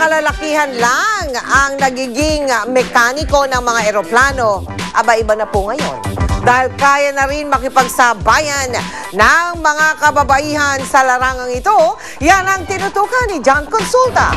kalalakihan lang ang nagiging mekaniko ng mga eroplano. Aba, iba na po ngayon. Dahil kaya na rin makipagsabayan ng mga kababaihan sa larangang ito, yan ang tinutukan ni John Consulta.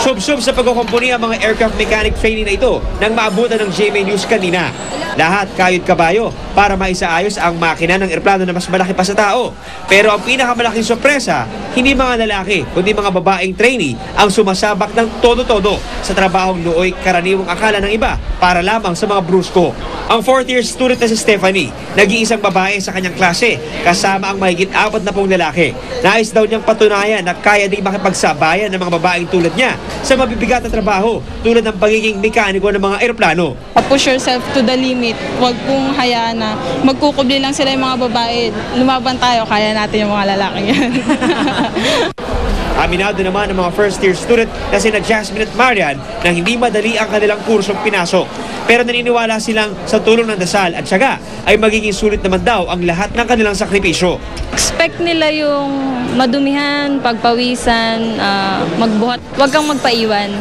Sub-sub sa pagkukumpuni ang mga aircraft mechanic training na ito nang maabutan ng GMA News kanina. Lahat kayod kabayo para maisaayos ang makina ng eroplano na mas malaki pa sa tao. Pero ang pinakamalaking sorpresa, hindi mga lalaki kundi mga babaeng trainee ang sumasabak ng todo-todo sa trabahong nooy karaniwang akala ng iba para lamang sa mga brusko. Ang 4th year student na si Stephanie, nag-iisang babae sa kanyang klase kasama ang mahigit 40 lalaki. Nais daw niyang patunayan na kaya ding makipagsabayan ng mga babaeng tulad niya sa mabibigat na trabaho tulad ng pagiging mekaniko ng mga eroplano. Push yourself to the limit. Huwag kong hayaan na magkukubli lang sila yung mga babae. Lumaban tayo, kaya natin yung mga lalaki yan. Aminado naman ng mga first year student na sina Jasmine at Marian na hindi madali ang kanilang kursong pinasok. Pero naniniwala silang sa tulong ng dasal at tiyaga ay magiging sulit naman daw ang lahat ng kanilang sakripisyo. Expect nila yung madumihan, pagpawisan, magbuhat. Huwag kang magpaiwan,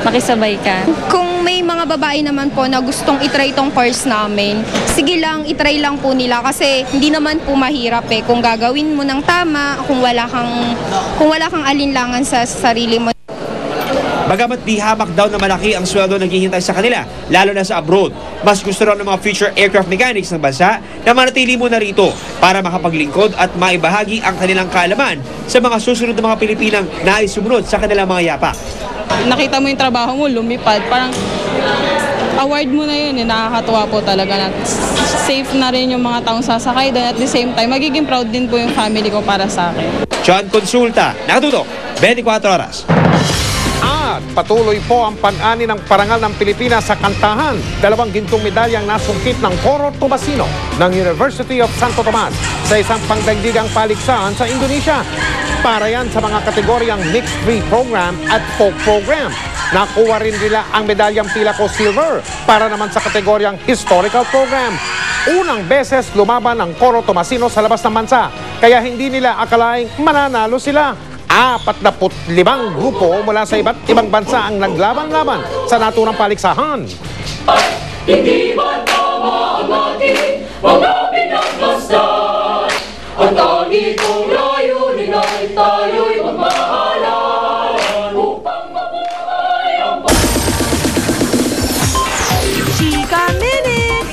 makisabay ka. Kung may mga babae naman po na gustong itry itong course namin, sige lang, itry lang po nila kasi hindi naman po mahirap eh. Kung gagawin mo ng tama, kung wala kang alinlangan sa sarili mo. Bagamat di hamak daw na malaki ang sweldo na naghihintay sa kanila, lalo na sa abroad, mas gusto raw ng mga future aircraft mechanics ng bansa na manatili muna rito para makapaglingkod at maibahagi ang kanilang kaalaman sa mga susunod na mga Pilipinang nais sumunod sa kanilang mga yapak. Nakita mo yung trabaho mo, lumipad. Parang award mo na yun, nakakatuwa po talaga na safe na rin yung mga taong sasakay. Then at the same time, magiging proud din po yung family ko para sa akin. John Consulta, nakatutok, 24 oras. At patuloy po ang pag-ani ng parangal ng Pilipinas sa kantahan. 2 gintong medalyang nasungkit ng Coro Tomasino ng University of Santo Tomas sa isang pangdaigdigang paligsahan sa Indonesia. Para yan sa mga kategoryang Mixed Free Program at Folk Program. Nakuha rin nila ang medalyang Pilaco Silver para naman sa kategoryang Historical Program. Unang beses lumaban ang Coro Tomasino sa labas ng bansa, kaya hindi nila akalaing mananalo sila. 45 grupo mula sa iba't ibang bansa ang naglaban-laban sa naturang paligsahan. Hindi man tama ang ating mga pinagmasdan. Ang tangi kong layunin ay tayo'y magmahalan upang mabuhay ang Chika Minute!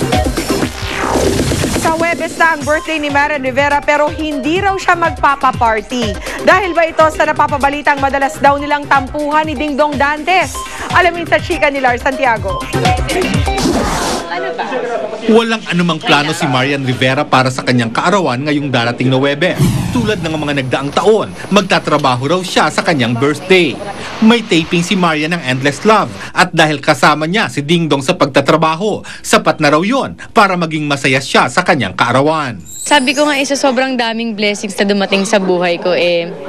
Sa Huwebes na ang birthday ni Marian Rivera pero hindi raw siya magpapaparty. Dahil ba ito sa napapabalitang madalas daw nilang tampuhan ni Dingdong Dantes? Alamin sa chika ni Lars Santiago. Walang anumang plano si Marian Rivera para sa kanyang kaarawan ngayong darating na Huwebes. Tulad ng mga nagdaang taon, magtatrabaho raw siya sa kanyang birthday. May taping si Marian ng Endless Love at dahil kasama niya si Dingdong sa pagtatrabaho, sapat na raw yon para maging masaya siya sa kanyang kaarawan. Sabi ko nga isa sobrang daming blessings na dumating sa buhay ko,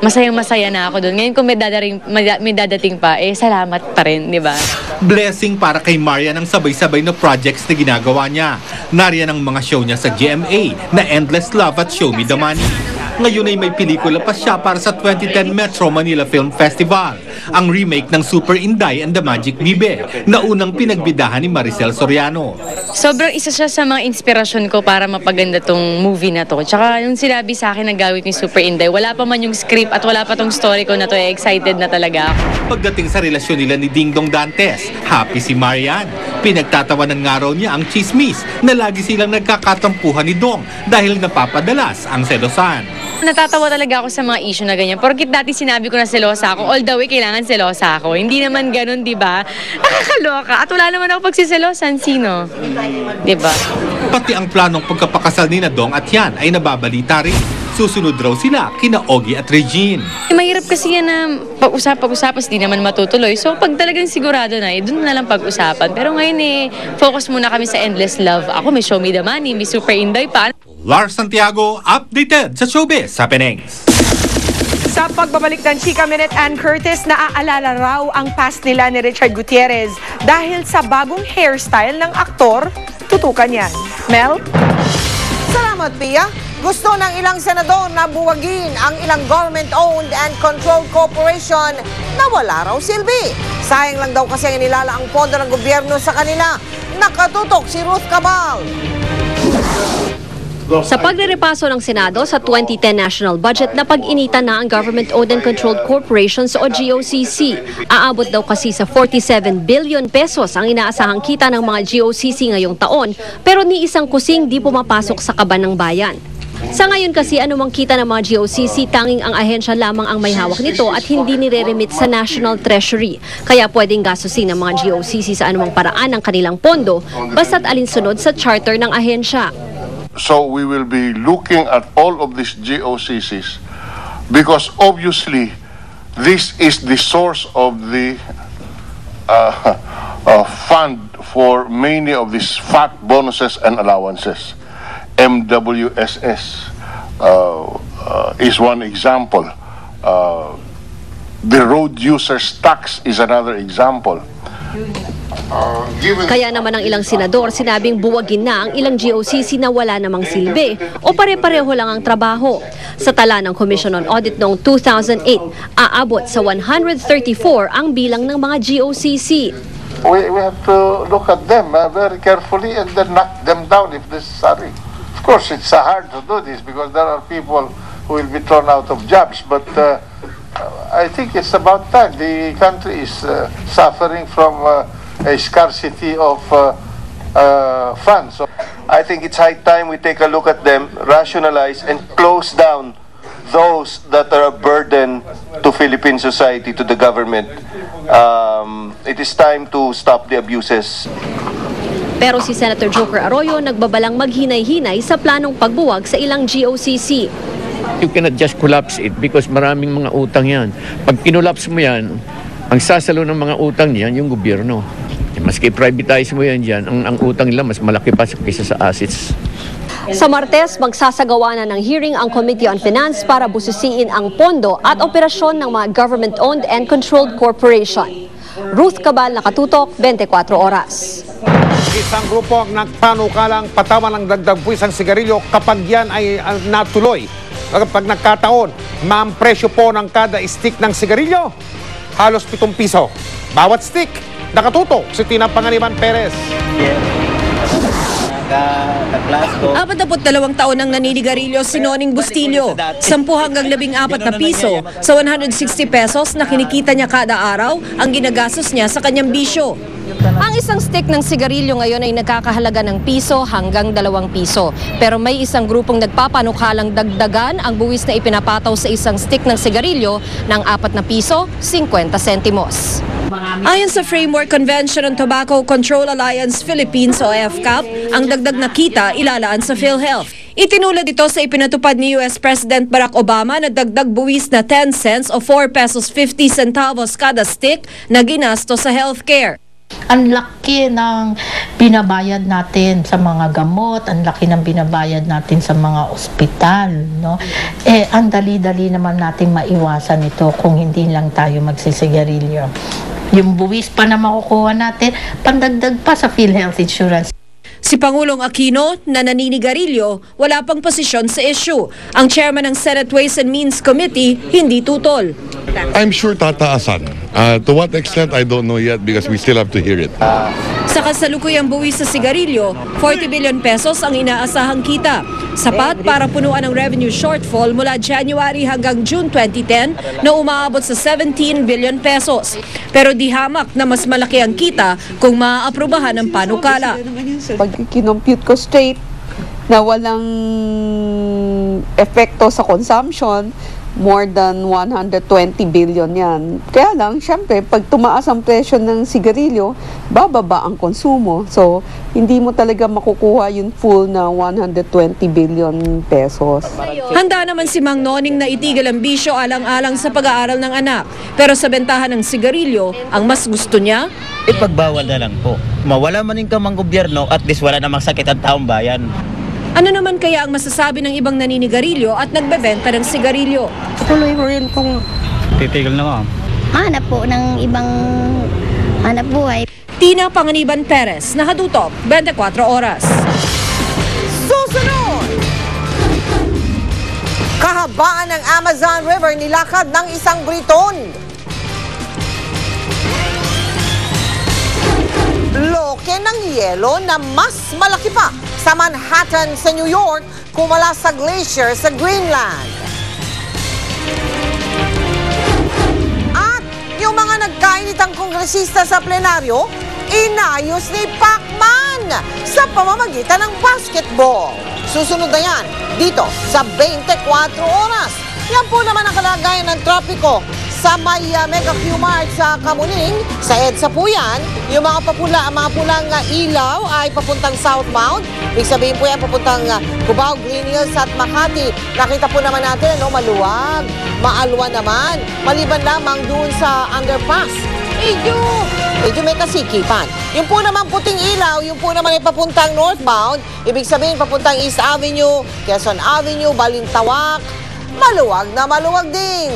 masayang-masaya na ako doon. Ngayon kung may dadating pa, salamat pa rin, di ba? Blessing para kay Marian ang sabay-sabay na projects na ginagawa niya. Nariyan ang mga show niya sa GMA na Endless Love at Show Me the Money. Ngayon ay may pelikula pa siya para sa 2010 Metro Manila Film Festival, ang remake ng Super Inday and the Magic Bibe na unang pinagbidahan ni Maricel Soriano. Sobrang isa siya sa mga inspirasyon ko para mapaganda tong movie na to. Tsaka yung sinabi sa akin na gawin ni Super Inday, wala pa man yung script at wala pa tong story ko na to, excited na talaga ako. Pagdating sa relasyon nila ni Dingdong Dantes, happy si Marian. Pinagtatawanan nga raw niya ang chismis na lagi silang nagkakatampuhan ni Dong dahil napapadalas ang selosan. Natatawa talaga ako sa mga issue na ganyan. Porkit dati sinabi ko na selosa ako, all the way kailangan selosa ako. Hindi naman ganun, di ba? Nakakaloka. At wala naman ako pagsiselosan. Sino? Di ba? Pati ang planong pagkapakasal ni Dong at Yan ay nababalita rin. Susunod raw sila kina Ogie at Regine. Mahirap kasi yan na pag-usapan, di naman matutuloy. So pag talagang sigurado na, doon na lang pag-usapan. Pero ngayon focus muna kami sa Endless Love. Ako may Show Me the Money, may Super Inday pa. Lars Santiago, updated sa Showbiz Happenings. Sa pagbabalik ng Chika Minute, Ann Curtis, naaalala raw ang past nila ni Richard Gutierrez dahil sa bagong hairstyle ng aktor, tutukan yan. Mel? Salamat, Pia. Gusto ng ilang senador na buwagin ang ilang government-owned and controlled corporation na wala raw silbi. Sayang lang daw kasi ang inilalaang pondo ng gobyerno sa kanila. Nakatutok si Ruth Cabal. Sa pagrerepaso ng Senado sa 2010 national budget na pag-initan na ang government-owned and controlled corporations o GOCC. Aabot daw kasi sa 47 billion pesos ang inaasahang kita ng mga GOCC ngayong taon, pero ni isang kusing di pumapasok sa kaban ng bayan. Sa ngayon kasi anumang kita ng mga GOCC, tanging ang ahensya lamang ang may hawak nito at hindi nire-remit sa National Treasury. Kaya pwedeng gastusin ng mga GOCC sa anumang paraan ng kanilang pondo basta't alinsunod sa charter ng ahensya. So we will be looking at all of these GOCCs because obviously this is the source of the fund for many of these fat bonuses and allowances. MWSS is one example. The road users tax is another example. Kaya naman ang ilang senador sinabing buwagin na ang ilang GOCC na wala namang silbi o pare-pareho lang ang trabaho. Sa tala ng Commission on Audit noong 2008, aabot sa 134 ang bilang ng mga GOCC. We have to look at them very carefully and then knock them down if necessary. Of course, it's hard to do this because there are people who will be thrown out of jobs, but I think it's about time. The country is suffering from a scarcity of funds. So I think it's high time we take a look at them, rationalize, and close down those that are a burden to Philippine society, to the government. It is time to stop the abuses. Pero si Senator Joker Arroyo nagbabalang maghinay-hinay sa planong pagbuwag sa ilang GOCC. You cannot just collapse it because maraming mga utang yan. Pag kinolaps mo yan, ang sasalo ng mga utang niyan, yung gobyerno. Maski privatize mo yan dyan, ang utang nila mas malaki pa kaysa sa assets. Sa Martes, magsasagawa na ng hearing ang Committee on Finance para busisiin ang pondo at operasyon ng mga government-owned and controlled corporation. Ruth Cabal, Nakatutok, 24 Oras. Isang grupo ang nagpanukalang patawan ng dagdag buwis ang sigarilyo kapag yan ay natuloy. Kapag nagkataon, ma'am presyo po ng kada stick ng sigarilyo, halos 7 piso. Bawat stick. Nakatutok si Tina Panganiban Perez. 42 taon ang naninigarilyo si Noning Bustillo. 10 hanggang 14 na piso sa 160 pesos na kinikita niya kada araw ang ginagastos niya sa kanyang bisyo. Ang isang stick ng sigarilyo ngayon ay nagkakahalaga ng piso hanggang 2 piso. Pero may isang grupong nagpapanukalang dagdagan ang buwis na ipinapataw sa isang stick ng sigarilyo ng 4 na piso, 50 sentimos. Ayon sa Framework Convention on Tobacco Control Alliance Philippines o FCAP, ang dagdag na kita ilalaan sa PhilHealth. Itinulad ito sa ipinatupad ni US President Barack Obama na dagdag buwis na 10 cents o 4 pesos 50 centavos kada stick na ginasto sa healthcare. Ang laki ng binabayad natin sa mga gamot, ang laki ng binabayad natin sa mga ospital, no? Ang dali-dali naman natin maiwasan ito kung hindi lang tayo magsisigarilyo. Yung buwis pa na makukuha natin, pandagdag pa sa PhilHealth Insurance. Si Pangulong Aquino na naninigarilyo, wala pang posisyon sa issue. Ang chairman ng Senate Ways and Means Committee, hindi tutol. I'm sure tataasan. To what extent, I don't know yet because we still have to hear it. Sa kasalukuyang buwis sa sigarilyo, 40 billion pesos ang inaasahang kita. Sapat para punuan ang revenue shortfall mula January hanggang June 2010 na umaabot sa 17 billion pesos. Pero di hamak na mas malaki ang kita kung maaaprubahan ng panukala. Pag kinompute ko straight na walang epekto sa consumption, more than 120 billion yan. Kaya lang, syempre, pag tumaas ang presyo ng sigarilyo, bababa ang konsumo. So, hindi mo talaga makukuha yung full na 120 billion pesos. Handa naman si Mang Noning na itigil ang bisyo alang-alang sa pag-aaral ng anak. Pero sa bentahan ng sigarilyo, ang mas gusto niya, ipagbawal na lang po. Mawala man yung kamang gobyerno, at least wala namang sakit ang taong bayan. Ano naman kaya ang masasabi ng ibang naninigarilyo at nagbebenta ng sigarilyo? Tuloy mo rin pong titigil na nga. Hanap po ng ibang hanap buhay. Tina Panganiban Perez, Nakatutok, 24 Oras. Susunod! kahabaan ng Amazon River nilakad ng isang Briton. Bloke ng yelo na mas malaki pa sa Manhattan sa New York kumala sa glacier sa Greenland. At yung mga nagkainitang kongresista sa plenaryo, inayos ni Pacman sa pamamagitan ng basketball. Susunod na yan dito sa 24 oras. Yan po naman ang kalagayan ng trapiko sa may Mega Q-Mart sa Kamuning. Sa EDSA po yan, yung mga pulang ilaw ay papuntang southbound. Ibig sabihin po yan papuntang Cubao, Green Hills at Makati. Nakita po naman natin, maluwag, maalwa naman. Maliban lamang doon sa underpass. Medyo may kasikipan. Yung po naman puting ilaw, yung po naman ay papuntang northbound. Ibig sabihin papuntang East Avenue, Quezon Avenue, Balintawak. Maluwag na maluwag din.